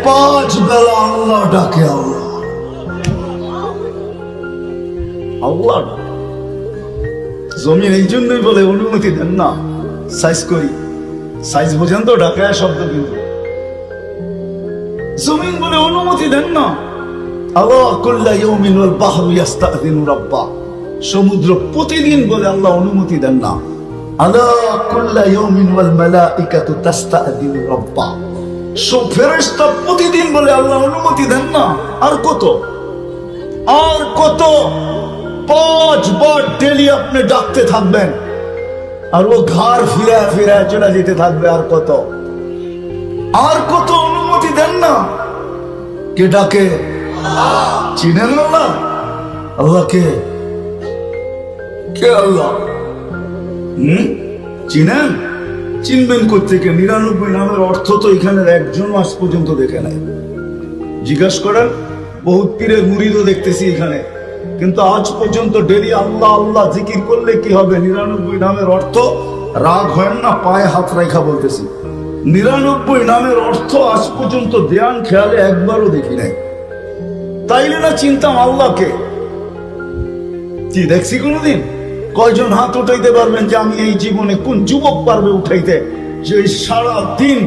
5 বেলা আল্লাহ ডাকে, আল্লাহ আল্লাহ ডাকে। জমিন এই জন্যই বলে অনুমতি দেন না, সাইজ করি, সাইজ বোঝেন তো, ডাকে শব্দ কিন্তু জমিন বলে অনুমতি দেন না। আল্লাহ কুল্লা ইয়াউমিন ওয়াল বাহরু ইস্তাযিনু রাব্বা, সমুদ্র প্রতিদিন বলে আল্লাহ অনুমতি দেন না। আল্লাহ কুল্লা ইয়াউমিন ওয়াল মালাইকাতু তাস্তাযিনু রাব্বা, সব ফেরেশতা প্রতিদিন বলে আল্লাহ অনুমতি দেন না। আর কত, আর কত, 5 বার ডেলি আপনি ডাকতে থাকবেন, আর ও ঘর ফিরে ফিরে চলে যেতে থাকবে। আর কত, আর কত অনুমতি দেন না। কে ডাকে? চিনেন আল্লাহ? আল্লাহকে কে? আল্লাহ চিনেন? চিনবেন কোত্থেকে? 99 নামের অর্থ তো এখানে একজন আজ পর্যন্ত দেখে নাই। জিজ্ঞাসা করেন, বহুত পীরের মুরিদও দেখতেছি এখানে, কিন্তু আজ পর্যন্ত ডেলি আল্লাহ আল্লাহ জিকির করলে কি হবে? 99 নামের অর্থ, রাগ হয় না, পায়ে হাত রেখা বলতেছি, 99 নামের অর্থ আজ পর্যন্ত ধ্যান খেয়ালে একবারও দেখি নাই। তাইলে না চিনতাম আল্লাহকে। কি দেখছি কোনদিন? কয়জন হাত উঠাইতে পারবেন যে আমি এই জীবনে, কোন যুবক পারবে উঠাইতে যে সারা দিন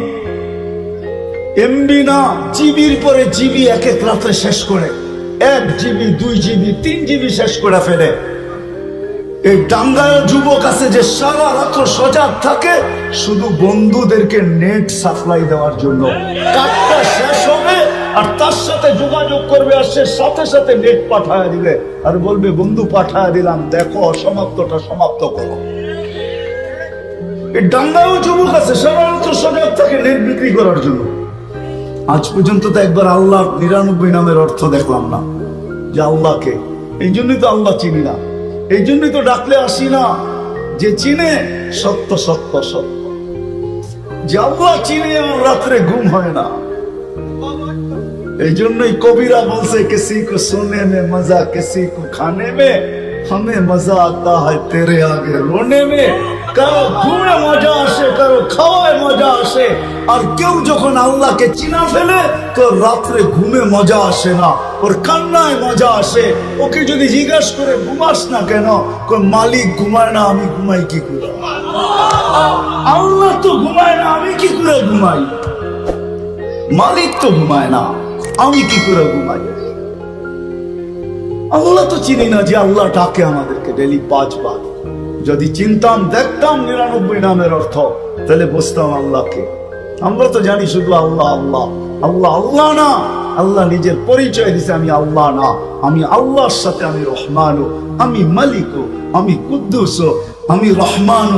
এমবি না জিবির পরে জিবি এক এক রাতে শেষ করে, 1 জিবি 2 জিবি 3 জিবি শেষ করে ফেলে? এই টাঙ্গাইল যুবক আছে যে সারা রাত সজাগ থাকে শুধু বন্ধুদেরকে নেট সাপ্লাই দেওয়ার জন্য। কাজটা শেষ হবে আর তার সাথে যোগাযোগ করবে, আর সে সাথে সাথে নেট পাঠায় দিবে আর বলবে বন্ধু পাঠায় দিলাম, দেখো অসমাপ্তটা সমাপ্ত করো। এই টাঙ্গাইল যুবক আছে সারা রাত সজাগ থাকে নেট বিক্রি করার জন্য। আজ পর্যন্ত তো একবার আল্লাহ 99 নামের অর্থ দেখলাম না যে আল্লাহকে। এই জন্যই তো আল্লাহ চিনি না, এই জন্যই তো ডাকলে আসি না। যে চিনে সত্য সত্য সত্য, যে আল্লাহ চিনে আমার রাত্রে ঘুম হয় না। এই জন্যই কবিরা বলছে, কিসি কো সোনে মে মজা কিসি কো খানে মে, হমে মজা আতা হয় তেরে আগে রোনে মে। কারো ঘুমে মজা আসে, কারো খাওয়ায় মজা আসে, আর কেউ যখন আল্লাহকে চিনা ফেলে তো রাত্রে ঘুমে মজা আসে না, ওর কান্নায় মজা আসে। ওকে যদি জিজ্ঞাসা করে ঘুমাস না কেন, মালিক ঘুমায় না, আমি ঘুমাই কি করে? আল্লাহ তো ঘুমায় না, আমি কি করে ঘুমাই? মালিক তো ঘুমায় না, আমি কি করে ঘুমাই? আল্লাহ তো চিনি না যে আল্লাহ ডাকে আমাদেরকে ডেলি 5 বার। যদি চিনতাম, দেখতাম 99 নামের অর্থ, তাহলে বুঝতাম আল্লাহকে। আমরা তো জানি শুধু আল্লাহ আল্লাহ আল্লাহ। আল্লাহ না, আল্লাহ নিজের পরিচয় দিছে, আমি আল্লাহ না, আমি আল্লাহর সাথে আমি রহমান, আমি মালিক, আমি কুদ্দুস, আমি রহমান,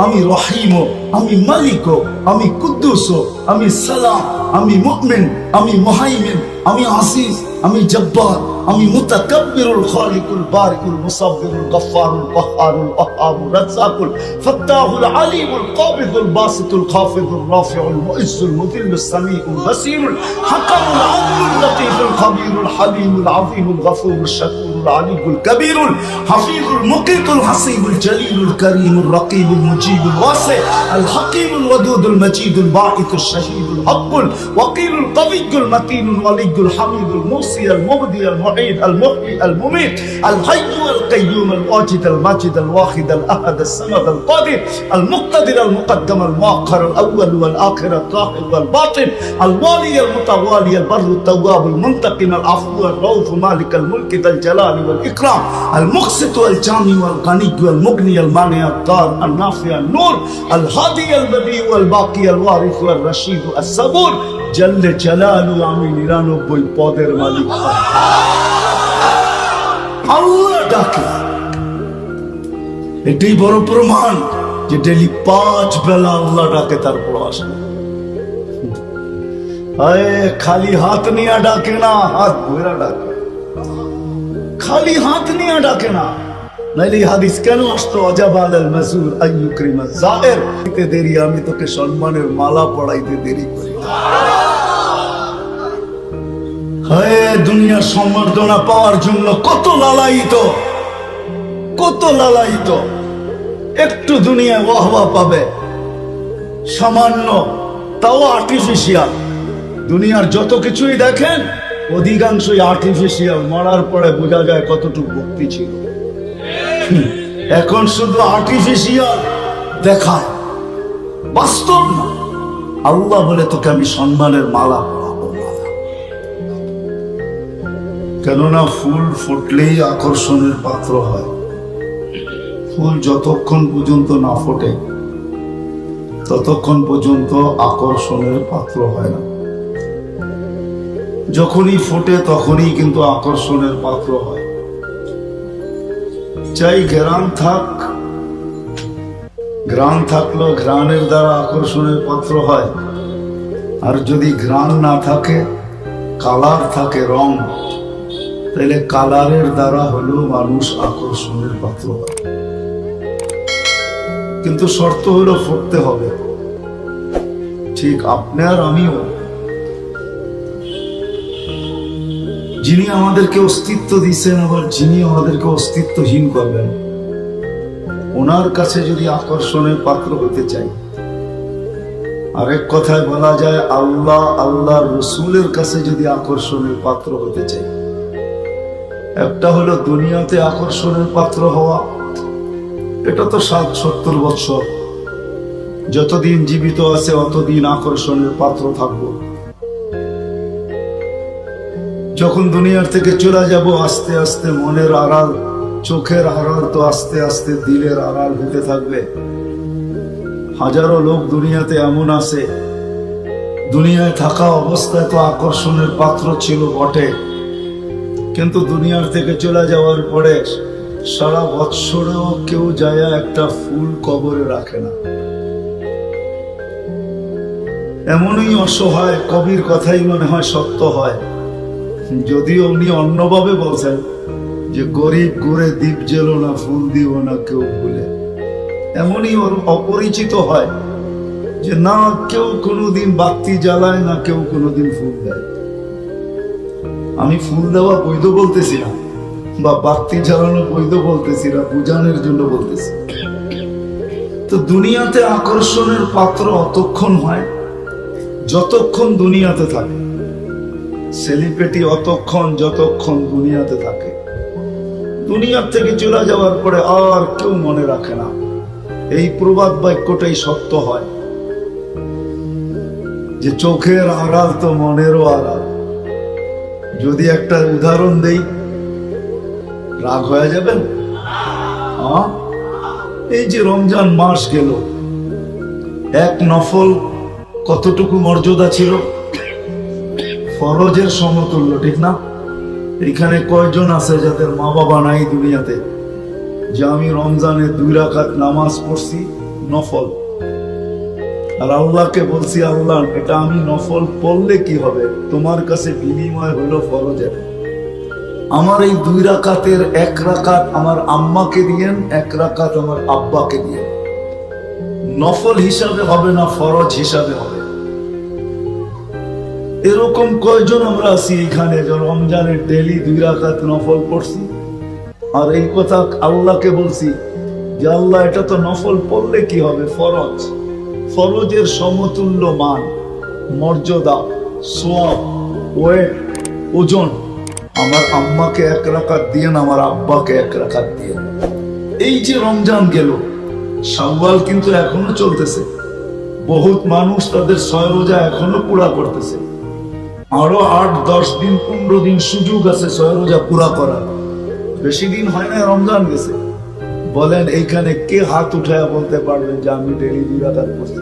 আমি রহিম, আমি মালিক, আমি কুদ্দুস, আমি সালাম, আমি মুমিন, আমি মুহাইমিন, আমি আসিস, আমি জব্বার, আমি মুতাকাব্বিরুল খালিকুল বারিকুল মুসাব্বিরুল গফফারুল কহ্হারুল ওয়াহ্হাবুর রাজ্জাকুল ফাত্তাহুল আলিমুল কাবিদুল বাসিতুল খাফিদুর রাফিউল মুইজ্জুল মুযিল্লুস সামিউল বাসীরুল হাকামুল আদলুল লতীফুল খবীরুল হালিমুল আযীমুল গফুরুল শাকুরুল আলিয়ুল কবীরুল হাফিজুল মুকিতুল হাসিবুল জলিলুল করিমুল রকিবুল মুজিবুল ওয়াসি আল হাকিমুল ওয়াদুদুল মজিদুল বাঈতুল শাহীদুল হকুল ওয়াকিলুল কবিয়্যুল মাতিনুল ওয়ালিয়ুল হামিদুল মুসি আল মুবদি আল মুঈদ আল মুহয়ি আল মুমীত আল হাইয়্যু আল কাইয়্যুম আল ওয়াজিদ আল মাজিদ আল ওয়াহিদ আল আহাদ আল সামাদ আল কাদির আল মুক্তাদির আল মুকদ্দম আল মুআখ্খার আল আউয়াল ওয়াল আখির আল যাহির ওয়াল বাতিন আল ওয়ালি আল মুতাওয়ালি আল বাররু التواب المنتقم العفو الرؤوف مالك الملك ذا الجلال والإكرام المقسط والجامع والغني والمغني المانع الضار النافع النور الهادي البديع والباقي الوارث والرشيد الصبور جل جلاله আমি 99 পদের মালিক আল্লাহ ডাকে। এটাই বড় প্রমাণ যে ডেলি 5 বেলা আল্লাহ ডাকে, তারপর আসে। খালি হাত নিয়ে ডাকে না, হাত ভরা ডাকে। খালি হাত নিয়ে ডাকে না, নাইলে হাদিস কেন আসতো? আজাবাল আল মাসুর আইয়ুকরিমা যায়ের, দিতে দেরি, আমি তোকে সম্মানের মালা পড়াইতে দেরি করি। দুনিয়ার সম্বর্ধনা পাওয়ার জন্য কত লালায়িত, কত লালায়িত। একটু দুনিয়া ওয়াহওয়া পাবে সামান্য, তাও আর্টিফিশিয়াল। দুনিয়ার যত কিছুই দেখেন অধিকাংশই আর্টিফিশিয়াল, মরার পরে বোঝা যায় কতটুকু ভক্তি ছিল। এখন শুধু আর্টিফিশিয়াল দেখায়, বাস্তব না। আল্লাহ বলে তোকে আমি সম্মানের মালা পরাবো না। কেননা ফুল ফুটলেই আকর্ষণের পাত্র হয়। ফুল যতক্ষণ পর্যন্ত না ফোটে ততক্ষণ পর্যন্ত আকর্ষণের পাত্র হয় না। যখনই ফোটে তখনই কিন্তু আকর্ষণের পাত্র হয়। চাই ঘ্রাণ থাক, ঘ্রাণ থাকলেও ঘ্রাণের দ্বারা আকর্ষণের পাত্র হয়। আর যদি ঘ্রাণ না থাকে, কালার থাকে, রং, তাহলে কালারের দ্বারা হলেও মানুষ আকর্ষণের পাত্র হয়। কিন্তু শর্ত হলো ফুটতে হবে। ঠিক আপনি আর আমিও, যিনি আমাদেরকে অস্তিত্ব দিচ্ছেন আবার যিনি আমাদেরকে অস্তিত্বহীন করবেন, ওনার কাছে যদি আকর্ষণের পাত্র হতে চাই, আরেক কথায় বলা যায় আল্লাহ আল্লাহর রসুলের কাছে যদি আকর্ষণের পাত্র হতে চাই, একটা হলো দুনিয়াতে আকর্ষণের পাত্র হওয়া, এটা তো 60-70 বছর, যতদিন জীবিত আছে অতদিন আকর্ষণের পাত্র থাকবো। যখন দুনিয়ার থেকে চলে যাব আস্তে আস্তে মনের আড়াল, চোখের আড়াল তো আস্তে আস্তে দিলের আড়াল হতে থাকবে। হাজারো লোক দুনিয়াতে এমন আছে, দুনিয়ায় থাকা অবস্থায় তো আকর্ষণের পাত্র ছিল বটে, কিন্তু দুনিয়ার থেকে চলে যাওয়ার পরে সারা বৎসরেও কেউ যায় একটা ফুল কবরে রাখে না। এমনই অসহায়, কবির কথাই মনে হয় সত্য হয়, যদিও উনি অন্যভাবে বলছেন যে গরিব ঘুরে দ্বীপ জেলো না, ফুল দিও না কেউ ভুলে। এমনই ওর অপরিচিত হয় যে না কেউ কোনোদিন বাতি জ্বালায় না, কেউ কোনোদিন ফুল দেয়। আমি ফুল দেওয়া বৈধ বলতেছি না, বা বাতি জ্বালানো বৈধ বলতেছি না, বুঝানোর জন্য বলতেছি। তো দুনিয়াতে আকর্ষণের পাত্র অতক্ষণ হয় যতক্ষণ দুনিয়াতে থাকে, সেলিব্রিটি অতক্ষণ যতক্ষণ দুনিয়াতে থাকে। দুনিয়ার থেকে চলে যাওয়ার পরে আর কেউ মনে রাখে না। এই প্রবাদ বাক্যটাই সত্য হয় যে চোখের আড়াল তো মনেরও আড়াল। যদি একটা উদাহরণ দেই, রাগ হয়ে যাবেন? এই যে রমজান মাস গেল, এক নফল কতটুকু মর্যাদা ছিল? ফরজের সমতুল্য, ঠিক না? এখানে কয়জন আছে যাদের মা বাবা নাই দুনিয়াতে, যে আমি রমজানে 2 রাকাত নামাজ পড়ছি নফল, আর আল্লাহকে বলছি আল্লাহ এটা আমি নফল পড়লে কি হবে, তোমার কাছে বিনিময় হলো ফরজের। আমার এই 2 রাকাতের 1 রাকাত আমার আম্মাকে দিয়েন, 1 রাকাত আমার আব্বাকে দিয়েন। নফল হিসাবে হবে না, ফরজ হিসাবে হবে। এরকম কয়জন আমরা আছি এখানে যে রমজানের ডেলি 2 রাকাত নফল পড়ছি, আর এই কথা আল্লাহকে বলছি যে আল্লাহ এটা তো নফল পড়লে কি হবে, ফরজ। ফরজের সমতুল্য মান, মর্যাদা, সোয়াব, ওয়েট, ওজন আমার আম্মাকে 1 রাকাত দিয়েন, আমার আব্বাকে 1 রাকাত দিয়েন। এই যে রমজান গেল, শাওয়াল কিন্তু এখনো চলতেছে। বহুত মানুষ তাদের 6 রোজা এখনো পুরা করতেছে। আরো 8-10 দিন 15 দিন সুযোগ আছে 6 রোজা পুরা করার। বেশি দিন হয় না রমজান গেছে। বলেন এইখানে কে হাত উঠায় বলতে পারবেন যে আমি ডেলি 2 রাকাত পড়ছি?